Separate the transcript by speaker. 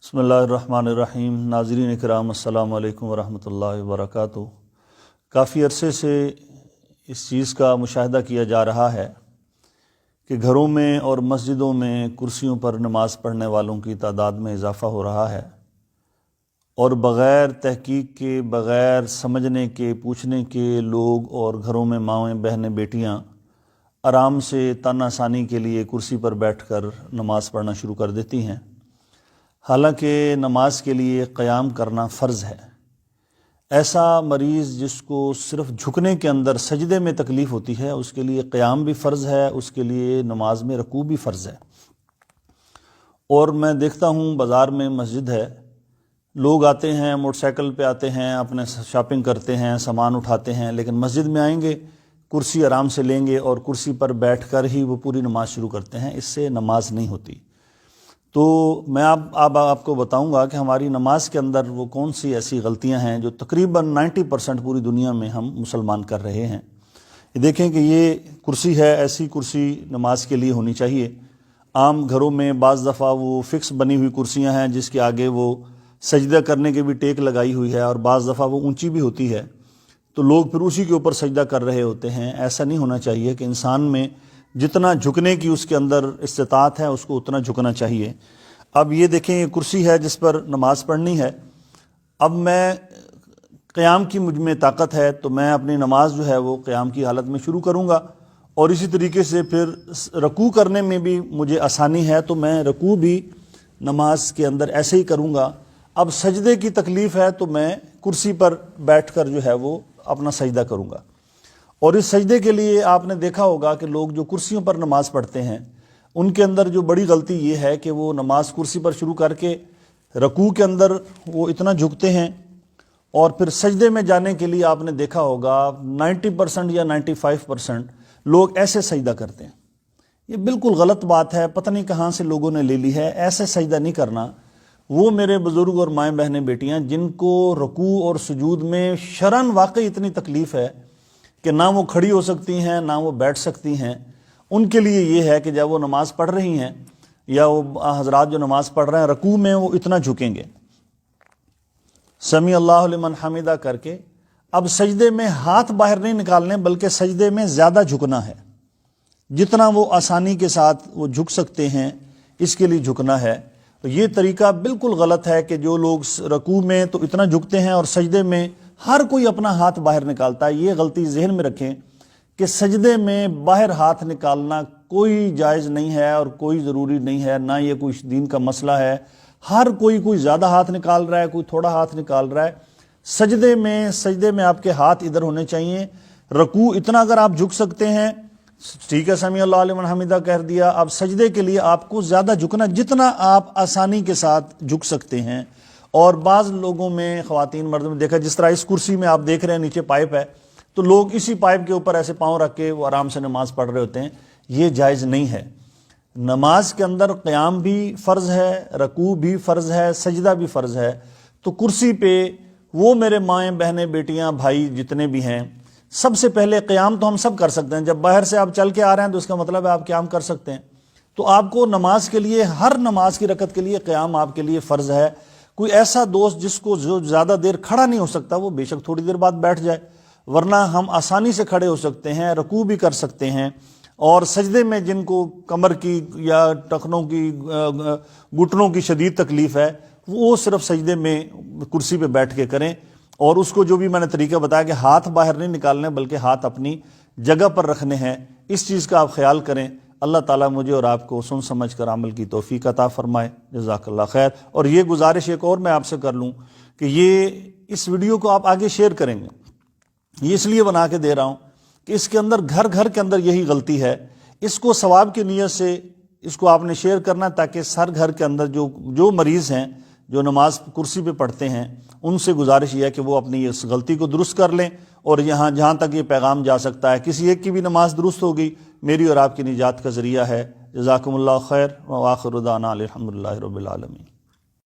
Speaker 1: بسم اللہ الرحمن الرحیم۔ ناظرین اکرام، السلام علیکم ورحمۃ اللہ وبرکاتہ۔ کافی عرصے سے اس چیز کا مشاہدہ کیا جا رہا ہے کہ گھروں میں اور مسجدوں میں کرسیوں پر نماز پڑھنے والوں کی تعداد میں اضافہ ہو رہا ہے، اور بغیر تحقیق کے، بغیر سمجھنے کے، پوچھنے کے لوگ اور گھروں میں مائیں بہنیں بیٹیاں آرام سے تن آسانی کے لیے کرسی پر بیٹھ کر نماز پڑھنا شروع کر دیتی ہیں، حالانکہ نماز کے لیے قیام کرنا فرض ہے۔ ایسا مریض جس کو صرف جھکنے کے اندر سجدے میں تکلیف ہوتی ہے، اس کے لیے قیام بھی فرض ہے، اس کے لیے نماز میں رکوع بھی فرض ہے۔ اور میں دیکھتا ہوں بازار میں مسجد ہے، لوگ آتے ہیں، موٹر سائیکل پہ آتے ہیں، اپنے شاپنگ کرتے ہیں، سامان اٹھاتے ہیں، لیکن مسجد میں آئیں گے، کرسی آرام سے لیں گے اور کرسی پر بیٹھ کر ہی وہ پوری نماز شروع کرتے ہیں۔ اس سے نماز نہیں ہوتی۔ تو میں اب آپ کو بتاؤں گا کہ ہماری نماز کے اندر وہ کون سی ایسی غلطیاں ہیں جو تقریباً 90% پوری دنیا میں ہم مسلمان کر رہے ہیں۔ یہ دیکھیں کہ یہ کرسی ہے، ایسی کرسی نماز کے لیے ہونی چاہیے۔ عام گھروں میں بعض دفعہ وہ فکس بنی ہوئی کرسیاں ہیں جس کے آگے وہ سجدہ کرنے کے بھی ٹیک لگائی ہوئی ہے، اور بعض دفعہ وہ اونچی بھی ہوتی ہے، تو لوگ پھر اسی کے اوپر سجدہ کر رہے ہوتے ہیں۔ ایسا نہیں ہونا چاہیے کہ انسان میں جتنا جھکنے کی اس کے اندر استطاعت ہے اس کو اتنا جھکنا چاہیے۔ اب یہ دیکھیں، یہ کرسی ہے جس پر نماز پڑھنی ہے۔ اب میں قیام کی مجھ میں طاقت ہے تو میں اپنی نماز جو ہے وہ قیام کی حالت میں شروع کروں گا، اور اسی طریقے سے پھر رکوع کرنے میں بھی مجھے آسانی ہے تو میں رکوع بھی نماز کے اندر ایسے ہی کروں گا۔ اب سجدے کی تکلیف ہے تو میں کرسی پر بیٹھ کر جو ہے وہ اپنا سجدہ کروں گا۔ اور اس سجدے کے لیے آپ نے دیکھا ہوگا کہ لوگ جو کرسیوں پر نماز پڑھتے ہیں ان کے اندر جو بڑی غلطی یہ ہے کہ وہ نماز کرسی پر شروع کر کے رکوع کے اندر وہ اتنا جھکتے ہیں، اور پھر سجدے میں جانے کے لیے آپ نے دیکھا ہوگا 90% یا 95% لوگ ایسے سجدہ کرتے ہیں۔ یہ بالکل غلط بات ہے، پتہ نہیں کہاں سے لوگوں نے لے لی ہے۔ ایسے سجدہ نہیں کرنا۔ وہ میرے بزرگ اور مائیں بہنیں بیٹیاں جن کو رکوع اور سجود میں شرعاً واقعی اتنی تکلیف ہے کہ نہ وہ کھڑی ہو سکتی ہیں نہ وہ بیٹھ سکتی ہیں، ان کے لیے یہ ہے کہ جب وہ نماز پڑھ رہی ہیں یا وہ حضرات جو نماز پڑھ رہے ہیں رکوع میں وہ اتنا جھکیں گے، سمیع اللہ لمن حمیدہ کر کے۔ اب سجدے میں ہاتھ باہر نہیں نکالنے بلکہ سجدے میں زیادہ جھکنا ہے، جتنا وہ آسانی کے ساتھ وہ جھک سکتے ہیں اس کے لیے جھکنا ہے۔ یہ طریقہ بالکل غلط ہے کہ جو لوگ رکوع میں تو اتنا جھکتے ہیں اور سجدے میں ہر کوئی اپنا ہاتھ باہر نکالتا ہے۔ یہ غلطی ذہن میں رکھیں کہ سجدے میں باہر ہاتھ نکالنا کوئی جائز نہیں ہے اور کوئی ضروری نہیں ہے، نہ یہ کوئی دین کا مسئلہ ہے۔ ہر کوئی زیادہ ہاتھ نکال رہا ہے، کوئی تھوڑا ہاتھ نکال رہا ہے۔ سجدے میں آپ کے ہاتھ ادھر ہونے چاہیے۔ رکوع اتنا اگر آپ جھک سکتے ہیں ٹھیک ہے، سمیع اللہ لمن حمیدہ کہہ دیا۔ اب سجدے کے لیے آپ کو زیادہ جھکنا جتنا آپ آسانی کے ساتھ جھک سکتے ہیں۔ اور بعض لوگوں میں، خواتین مردوں میں دیکھا، جس طرح اس کرسی میں آپ دیکھ رہے ہیں نیچے پائپ ہے تو لوگ اسی پائپ کے اوپر ایسے پاؤں رکھ کے وہ آرام سے نماز پڑھ رہے ہوتے ہیں۔ یہ جائز نہیں ہے۔ نماز کے اندر قیام بھی فرض ہے، رکوع بھی فرض ہے، سجدہ بھی فرض ہے۔ تو کرسی پہ وہ میرے مائیں بہنیں بیٹیاں بھائی جتنے بھی ہیں، سب سے پہلے قیام تو ہم سب کر سکتے ہیں۔ جب باہر سے آپ چل کے آ رہے ہیں تو اس کا مطلب ہے آپ قیام کر سکتے ہیں۔ تو آپ کو نماز کے لیے، ہر نماز کی رکعت کے لیے قیام آپ کے لیے فرض ہے۔ کوئی ایسا دوست جس کو جو زیادہ دیر کھڑا نہیں ہو سکتا وہ بے شک تھوڑی دیر بعد بیٹھ جائے، ورنہ ہم آسانی سے کھڑے ہو سکتے ہیں، رکوع بھی کر سکتے ہیں۔ اور سجدے میں جن کو کمر کی یا ٹخنوں کی، گھٹنوں کی شدید تکلیف ہے وہ صرف سجدے میں کرسی پہ بیٹھ کے کریں۔ اور اس کو جو بھی میں نے طریقہ بتایا کہ ہاتھ باہر نہیں نکالنے بلکہ ہاتھ اپنی جگہ پر رکھنے ہیں، اس چیز کا آپ خیال کریں۔ اللہ تعالیٰ مجھے اور آپ کو سن سمجھ کر عمل کی توفیق عطا فرمائے۔ جزاک اللہ خیر۔ اور یہ گزارش ایک اور میں آپ سے کر لوں کہ یہ اس ویڈیو کو آپ آگے شیئر کریں گے، یہ اس لیے بنا کے دے رہا ہوں کہ اس کے اندر گھر گھر کے اندر یہی غلطی ہے۔ اس کو ثواب کی نیت سے اس کو آپ نے شیئر کرنا تاکہ ہر گھر کے اندر جو مریض ہیں، جو نماز کرسی پہ پڑھتے ہیں، ان سے گزارش یہ ہے کہ وہ اپنی اس غلطی کو درست کر لیں۔ اور جہاں تک یہ پیغام جا سکتا ہے، کسی ایک کی بھی نماز درست ہوگی میری اور آپ کی نجات کا ذریعہ ہے۔ جزاکم اللہ خیر، وآخر دعوانا الحمدللہ رب العالمین۔